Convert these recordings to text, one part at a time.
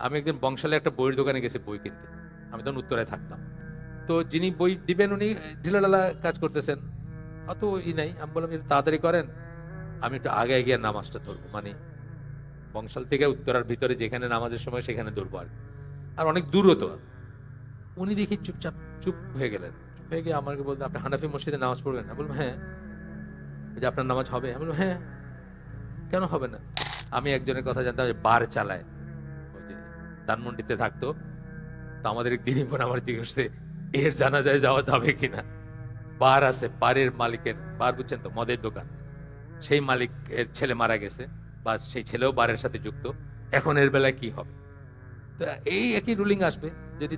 আমি একদিন বংশালে একটা বইয়ের দোকানে গেছি বই কিনতে, আমি তখন উত্তরায় থাকতাম। তো যিনি বই দিবেন উনি ঢিলাঢালা কাজ করতেছেন, অত নাই। আমি বললাম একটু তাড়াতাড়ি করেন, আমি একটু আগে গিয়ে নামাজটা ধরবো, মানে বংশাল থেকে উত্তরার ভিতরে যেখানে নামাজের সময় সেখানে ধরবো আর আর অনেক দূরও তো। উনি দেখি চুপচাপ চুপ হয়ে গেলেন, চুপ হয়ে গিয়ে আমাকে বলতে, আপনি হানাফি মসজিদে নামাজ পড়বেন? আমি বললাম হ্যাঁ। যে আপনার নামাজ হবে? আমি বললাম হ্যাঁ। কেন হবে না? আমি একজনের কথা জানতাম, বার চালায়, ওই যে ধানমন্ডিতে থাকতো। তো আমাদের একদিনই পর আমার জিজ্ঞেস করছে, এর জানাজায় যাওয়া যাবে কিনা? বার আছে, বারের মালিকের, বার বুঝছেন তো, মদের দোকান, সেই মালিক এর ছেলে মারা গেছে, বা সেই ছেলেও বারের সাথে যুক্ত। এখন এর বেলায় কি হবে? তো এই একই রুলিং আসবে। যদি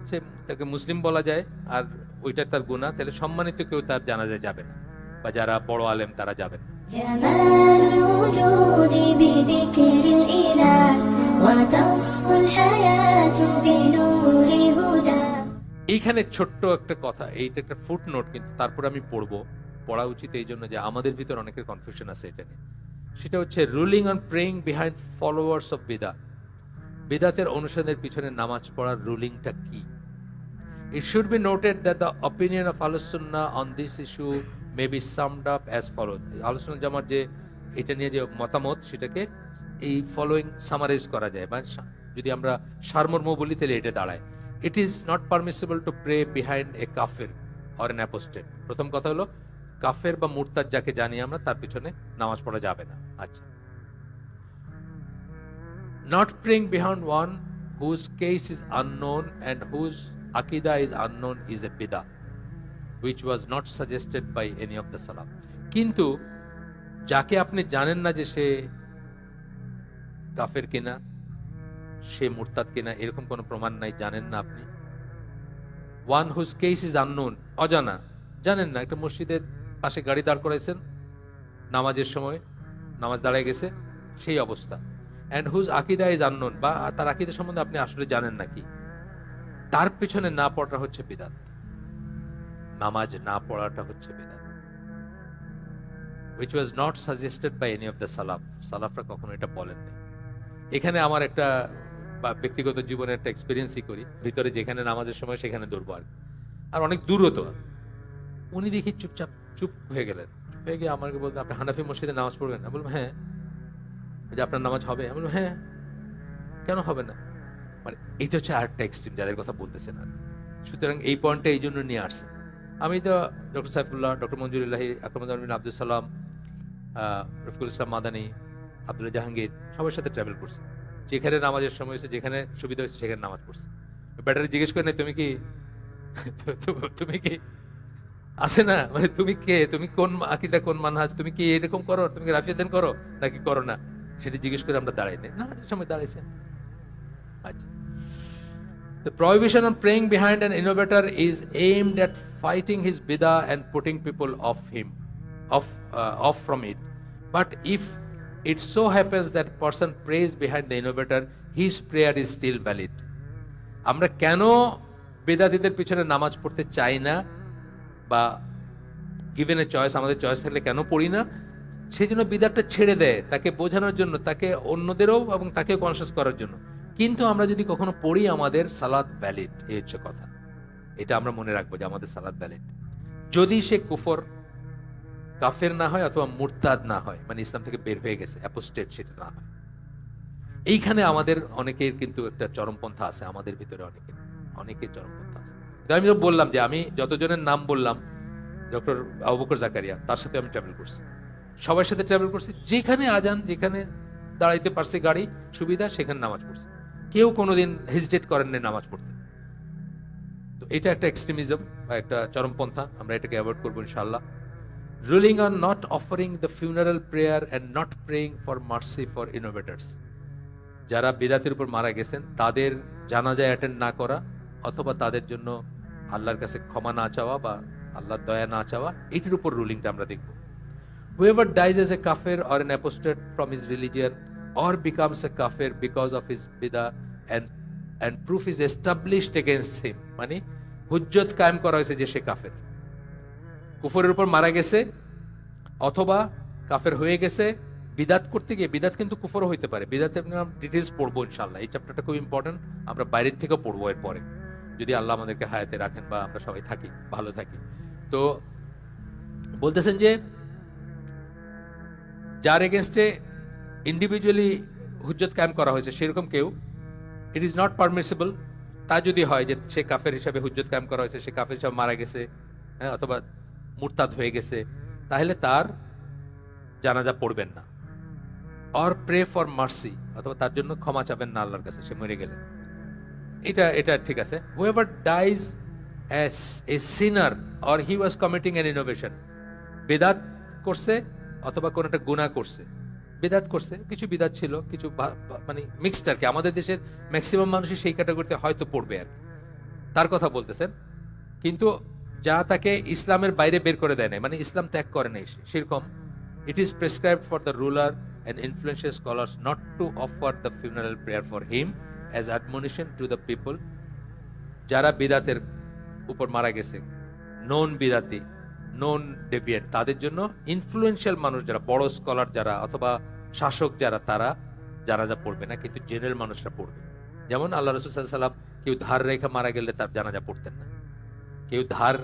তাকে মুসলিম বলা যায় আর ওইটা তার গুনাহ, তাহলে সম্মানিত কেউ তার জানাজায় যাবে না, বা যারা বড় আলেম তারা যাবেন না। جمال الوجود بذكر الإله وتصفو الحياة بنور هدى এইখানে ছোট্ট একটা কথা, এইটা একটা ফুট নোট, কিন্তু তারপর আমি পড়বো, পড়া উচিত এই জন্য যে আমাদের ভিতর অনেকের কনফিউশন আছে এটা নিয়ে। সেটা হচ্ছে ruling on praying behind followers of বিদা। বিদাতের অনুসারীদের পিছনে নামাজ পড়ার রুলিংটা কি? It should be noted that the opinion of Ahlus Sunnah on this issue may be summed up as follows. Ahlus Sunnah জামার যে এটা নিয়ে যে মতামত, সেটাকে এই ফলোইং সামারাইজ করা যায়, বা যদি আমরা সারমর্ম বলি তাহলে এটা দাঁড়ায়, it is not permissible to pray behind a কাফের অর এন অ্যাপোস্টেট। প্রথম কথা হলো, কাফের বা মুরতাদ যাকে জানি আমরা, তার পিছনে নামাজ পড়া যাবে না। আচ্ছা, not praying behind one whose case is unknown and whose aqidah is unknown is a bidah which was not suggested by any of the salaf. কিন্তু যাকে আপনি জানেন না যে সে কাফের কিনা, সে মুরতাদ কিনা, এরকম কোনো প্রমাণ নাই, জানেন না আপনি। One whose case is unknown, অজানা, জানেন না, একটা মসজিদের পাশে গাড়ি দাঁড় করাইছেন নামাজের সময়, নামাজ দাঁড়ায় গেছে, সেই অবস্থা। অ্যান্ড হুজ আকিদা ইজ আননোন, বা তার আকিদা সম্বন্ধে আপনি আসলে জানেন নাকি, তার পেছনে না পড়াটা হচ্ছে বিদাত। নামাজ না পড়াটা হচ্ছে বিদাত, which was not suggested by any of the salaf. সালাফরা কখনো এটা বলেননি। এখানে আমার একটা ব্যক্তিগত জীবনের একটা এক্সপিরিয়েন্সই করি, ভিতরে যেখানে নামাজের সময় সেখানে দৌড়বো আর আর অনেক দূরও তো। উনি দেখি চুপচাপ চুপ হয়ে গেলেন, চুপ হয়ে গিয়ে আমাকে বলতে, আপনি হানাফি মসজিদে নামাজ পড়বেন? আমি বললাম হ্যাঁ। যে আপনার নামাজ হবে? আমি বললাম হ্যাঁ। কেন হবে না? মানে এটা হচ্ছে আরেকটা এক্সট্রিম যাদের কথা বলতেছেন আর। সুতরাং এই পয়েন্টটা এই জন্য নিয়ে আসছে। আমি তো ডক্টর সাইফুল্লাহ, ডক্টর মঞ্জুরুল্লাহি, আকরামুজ্জামান আব্দুল সালাম, রফিকুল ইসলাম মাদানী, আব্দুল্লাহ জাহাঙ্গীর, সবার সাথে ট্রাভেল করছি। যেখানে নামাজের সময় হয়েছে, যেখানে সুবিধা হয়েছে, সেখানে নামাজ পড়ছে। ব্যাটারি জিজ্ঞেস করে নাই, তুমি কি তুমি কি আছে না, মানে তুমি কে, তুমি কোন আকিদা, কোন মানহাজ, তুমি কি এরকম করো, তুমি কি রাফিয়াদান করো নাকি করো না, সেটা জিজ্ঞেস করে আমরা দাঁড়াই নাই, নামাজের সময় দাঁড়াইছে। আচ্ছা, the prohibition on praying behind an innovator is aimed at fighting his bidah and putting people off from it. But if it so happens that person prays behind the innovator, his prayer is still valid. আমরা কেন বেদাতীদের পিছনে নামাজ পড়তে চাই না, বা given a choice, আমাদের choice থাকলে কেন পড়ি না, সেই জন্য বিদাতটা ছেড়ে দেয়, তাকে বোঝানোর জন্য, তাকে অন্যদেরও এবং তাকেও কনসিয়াস করার জন্য। কিন্তু আমরা যদি কখনো পড়ি, আমাদের সালাত ভ্যালিড, এই হচ্ছে কথা। এটা আমরা মনে রাখবো যে আমাদের সালাত ভ্যালিড, যদি সে কুফর, কাফের না হয়, অথবা মুরতাদ না হয়, মানে ইসলাম থেকে বের হয়ে গেছে, অ্যাপোস্টেট সেটা না হয়। এইখানে আমাদের অনেকের কিন্তু একটা চরমপন্থা আছে, আমাদের ভিতরে অনেকের চরমপন্থা আছে। তো আমি তো বললাম যে আমি যতজনের নাম বললাম, ডক্টর আবু বকর জাকারিয়া, তার সাথে আমি ট্রাভেল করছি, সবার সাথে ট্রাভেল করছি, যেখানে আজান, যেখানে দাঁড়াইতে পারছে গাড়ি সুবিধা, সেখানে নামাজ পড়ছে, কেউ কোনোদিন হেজিটেট করেন না নামাজ পড়তে। তো এটা একটা এক্সট্রিমিজম বা একটা চরমপন্থা, আমরা এটাকে অ্যাভয়েড করবো ইনশাআল্লাহ। Ruling on not offering the funeral prayer and not praying for mercy for innovators, যারা বিদাতের উপর মারা গেছেন তাদের জানাজায় অ্যাটেন্ড না করা, অথবা তাদের জন্য আল্লাহর কাছে ক্ষমা না চাওয়া বা আল্লাহর দয়া না চাওয়া, এটির উপর রুলিংটা আমরা দেখব। Whoever dies as a kafir or an apostate from his religion or becomes a kafir because of his bidah and proof is established against him, মানে হুজ্জত কায়েম করা হয়েছে যে সে কাফের, কুফরের উপর মারা গেছে অথবা কাফের হয়ে গেছে, বিদাত করতে গিয়ে বিদাত কিন্তু কুফরও হইতে পারে। বিদাতে আমরা ডিটেলস পড়বো ইনশাল্লাহ, এই চ্যাপ্টারটা খুব ইম্পর্টেন্ট, আমরা বাইরের থেকেও পড়বো এর পরে, যদি আল্লাহ আমাদেরকে হায়াতে রাখেন বা আমরা সবাই থাকি, ভালো থাকি। তো বলতেছেন যে যার এগেনস্টে ইন্ডিভিজুয়ালি হুজ্জত কায়েম করা হয়েছে সেরকম কেউ, ইট ইজ নট পারমিসিবল, তা যদি হয় যে সে কাফের হিসাবে হুজ্জত কায়েম করা হয়েছে, সে কাফের হিসাবে মারা গেছে, হ্যাঁ, অথবা মুরতাদ হয়ে গেছে, তাহলে তার জানাজা পড়বেন না। অর প্রে ফর মার্সি, অথবা তার জন্য ক্ষমা চাবেন না আল্লাহর কাছে সে মরে গেলে, এটা এটা ঠিক আছে। Whoever dies as a sinner or he was committing an innovation, বেদাত করছে অথবা কোন একটা গুনাহ করছে, বিদাত করছে, কিছু বিদাত ছিল, কিছু মানে মিক্সড আর কি, আমাদের দেশের ম্যাক্সিমাম মানুষই সেই ক্যাটাগরিতে হয়তো পড়বে আর কি, তার কথা বলতেছেন। কিন্তু যা তাকে ইসলামের বাইরে বের করে দেয় নাই, মানে ইসলাম ত্যাগ করে নাই সেরকম, it is prescribed for the ruler and influential scholars not to offer the funeral prayer for him as admonition to the people. যারা বিদাতের উপর মারা গেছে, নন বিদাতি, নন ডেভিয়েট, তাদের জন্য ইনফ্লুয়েন্সিয়াল মানুষ যারা, বড় স্কলার যারা অথবা শাসক যারা, তারা জানাজা পড়বে না, কিন্তু জেনারেল মানুষরা পড়বে। যেমন আল্লাহ রাসূল সাল্লাল্লাহু আলাইহি ওয়াসাল্লাম কেউ ধার রেখা মারা গেলে তার জানাজা পড়তেন না, কেউ ধার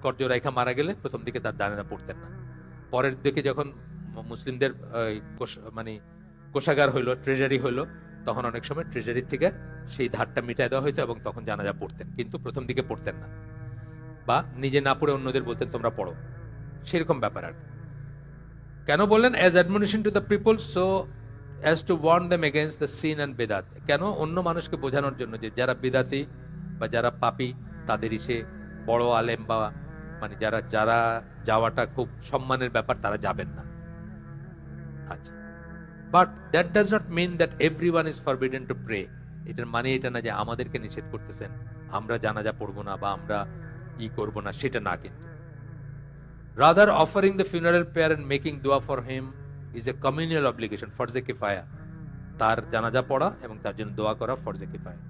কর্জ রেখা মারা গেলে প্রথম দিকে তার জানাজা পড়তেন না। পরের দিকে যখন মুসলিমদের মানে কোষাগার হইলো, ট্রেজারি হইলো, তখন অনেক সময় ট্রেজারি থেকে সেই ধারটা মিটাই দেওয়া হইতো এবং তখন জানাজা পড়তেন, কিন্তু প্রথম দিকে পড়তেন না, বা নিজে না পড়ে অন্যদের বলতেন তোমরা পড়ো, সেরকম ব্যাপার আর কি। কেন বললেন as admonition to the people so as to warn them against the sin and বেদাত, কেন অন্য মানুষকে বোঝানোর জন্য যে যারা বিদাতি বা যারা পাপী তাদেরই সে বড় আলেম বা মানে যারা যারা যাওয়াটা খুব সম্মানের ব্যাপার, তারা যাবেন না। আচ্ছা, but that does not mean that everyone is forbidden to pray, এটার মানে এটা না যে আমাদেরকে নিষেধ করতেছেন আমরা জানাজা পড়বো না বা আমরা করবো না, সেটা না। কিন্তু rather offering the funeral prayer and making dua for him is a communal obligation, ফরজে কিফায়া, তার জানাজা পড়া এবং তার জন্য দোয়া করা ফরজে কিফায়া,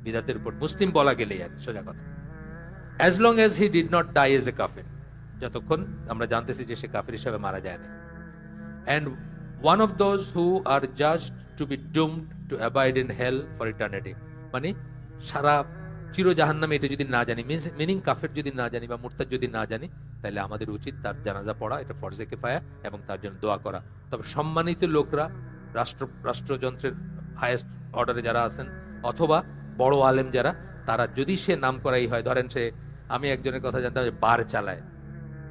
বিদাতের উপর মুসলিম বলা গেলেই আর সোজা কথা। as long as he did not die as a kafir, যতক্ষণ আমরা জানতেছি যে সে কাফির হিসেবে মারা যায় না। and one of those who are judged to be doomed to abide in hell for eternity, মানে সারা চির জাহান্নামে, এটা যদি না জানি, মিনিং কাফের যদি না জানি বা মুরতাদ যদি না জানি, তাহলে আমাদের উচিত তার জানাজা পড়া, এটা ফরজে কিফায়া, এবং তার জন্য দোয়া করা। তবে সম্মানিত লোকরা, রাষ্ট্রযন্ত্রের হাইয়েস্ট অর্ডারে যারা আছেন অথবা বড় আলেম যারা, তারা যদি সে নাম করাই হয়, ধরেন সে, আমি একজনের কথা জানতাম যে বার চালায়,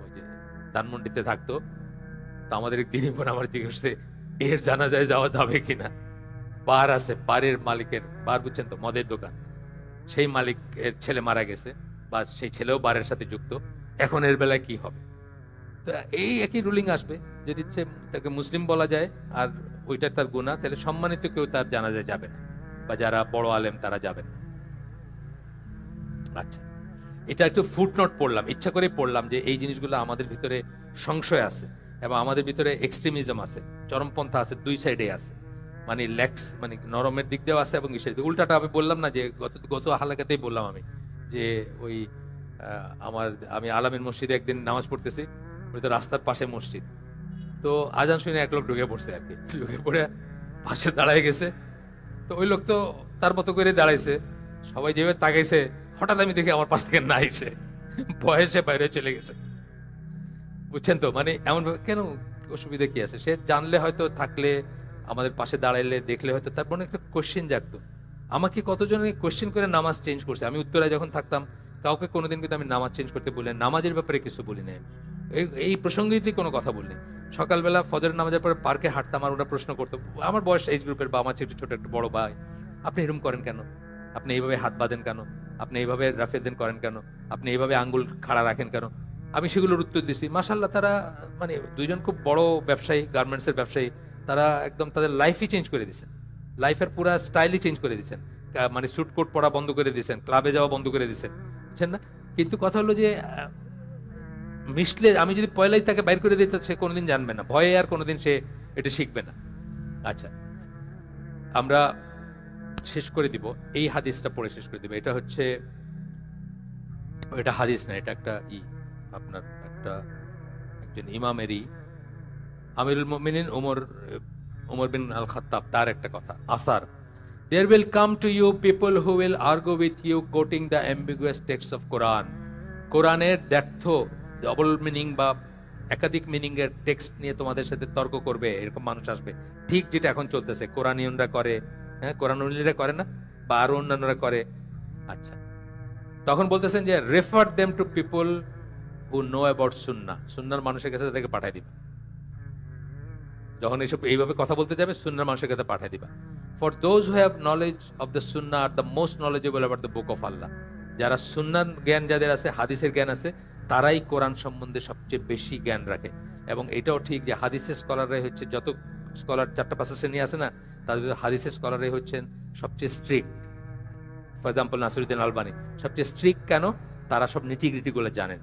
ওই যে ধানমন্ডিতে থাকতো, তো আমাদের দিনই বোন আমার জিজ্ঞেস করছে এর জানাজায় যাওয়া যাবে কিনা। বার আছে, বারের মালিকের, বার বুঝছেন তো, মদের দোকান, সেই মালিকের ছেলে মারা গেছে বা সেই ছেলেও বারের সাথে যুক্ত, এখন এর বেলায় কি হবে? তো এই একই রুলিং আসবে, যদি তাকে মুসলিম বলা যায় আর ওইটা তার গুনাহ, তাহলে সম্মানিত কেউ তার জানাজায় যাবে না, বা যারা বড় আলেম তারা যাবেন না। আচ্ছা, এটা একটু ফুটনোট পড়লাম, ইচ্ছা করে পড়লাম যে এই জিনিসগুলো আমাদের ভিতরে সংশয় আছে এবং আমাদের ভিতরে এক্সট্রিমিজম আছে, চরমপন্থা আছে, দুই সাইডে আছে, মানে ল্যাক্স, মানে নরমের দিক দিয়েও আছে এবং ইসের উল্টাটা। আমি বললাম না যে গত হালাকাতেই বললাম আমি যে ওই আমি আলামিন মসজিদে একদিন নামাজ পড়তেছি, ওই তো রাস্তার পাশে মসজিদ, তো আজান শুনে এক লোক ঢুকে পড়ছে আর কি, ঢুকে পড়ে পাশে দাঁড়ায় গেছে, তো ওই লোক তো তার মতো করে দাঁড়াইছে, সবাই যেভাবে তাকাইছে, হঠাৎ আমি দেখি আমার পাশ থেকে না এসে বয়সে বাইরে চলে গেছে, বুঝছেন তো, মানে এমন ভাবে, কেন অসুবিধা কি আছে? সে জানলে হয়তো, থাকলে আমাদের পাশে দাঁড়াইলে দেখলে হয়তো তার মনে একটা কোশ্চেন জাগতো। আমাকে কতজনে কোশ্চেন করে নামাজ চেঞ্জ করছে, আমি উত্তরায় যখন থাকতাম কাউকে কোনোদিন কিন্তু আমি নামাজ চেঞ্জ করতে বলি, নামাজের ব্যাপারে কিছু বলি না, এই প্রসঙ্গেই কোনো কথা বললি। সকালবেলা ফজরের নামাজের পরে পার্কে হাঁটতাম, আর ওরা প্রশ্ন করতো, আমার বয়স এজ গ্রুপের বা আমার চেয়ে ছোট একটা বড় ভাই, আপনি এরকম করেন কেন, আপনি এইভাবে হাত বাঁধেন কেন, আপনি এইভাবে রাফেদেন করেন কেন, আপনি এইভাবে আঙ্গুল খাড়া রাখেন কেন? আমি সেগুলোর উত্তর দিচ্ছি। মাশাআল্লাহ, তারা মানে দুইজন খুব বড় ব্যবসায়ী, গার্মেন্টসের ব্যবসায়ী, তারা একদম তাদের লাইফই চেঞ্জ করে দিচ্ছেন, লাইফের পুরো স্টাইলই চেঞ্জ করে দিচ্ছেন, মানে স্যুট কোট পরা বন্ধ করে দিচ্ছেন, ক্লাবে যাওয়া বন্ধ করে দিচ্ছেন, বুঝছেন না? কিন্তু কথা হলো যে মিশলে, আমি যদি পয়লাই তাকে বাইর করে দিতে, সে কোনোদিন জানবে না, ভয়ে আর কোনোদিন সে এটা শিখবে না। আচ্ছা, আমরা শেষ করে দিব, এই হাদিসটা পড়ে শেষ করে দিব। এটা হচ্ছে, এটা হাদিস না, এটা একটা আপনার একজন ইমামেরই, আমিরুল মুমিনিন ওমর উমর বিন আল খাত্তাব তার একটা কথা আসার, there will come to you people who will argue with you quoting the ambiguous texts of Quran. কোরআনের দ্ব্যর্থ ডবল মিনিং বা একাধিক মিনিং এর টেক্সট নিয়ে তোমাদের সাথে তর্ক করবে, এরকম মানুষ আসবে। ঠিক যেটা এখন চলতেছে, কোরআনিয়নরা করে, হ্যাঁ কোরআনুল্লিরা করে না, বা আরো অন্যান্যরা করে। আচ্ছা, তখন বলতেছেন যে refer them to people who know about সুন্নাহ, সুন্নাহর মানুষের কাছে তাদেরকে পাঠিয়ে দিবা। যখন এইসব এইভাবে কথা বলতে যাবে, সুন্নাহর মানুষের কাছে পাঠিয়ে দিবা। For those who have knowledge of the সুন্নাহ আর the most knowledgeable about the book of আল্লাহ, যারা সুন্নাহর জ্ঞান যাদের আছে, হাদিসের জ্ঞান আছে, তারাই কোরআন সম্বন্ধে সবচেয়ে বেশি জ্ঞান রাখে। এবং এটাও ঠিক যে হাদিসের স্কলাররাই হচ্ছে, যত স্কলার 4-5 শ্রেণী আছে না, তাদের ভিতরে হাদিসের স্কলাররাই হচ্ছেন সবচেয়ে strict. For example Nasiruddin Albani সবচেয়ে স্ট্রিক্ট কেন? তারা সব নিটিগ্রিটি গুলো জানেন।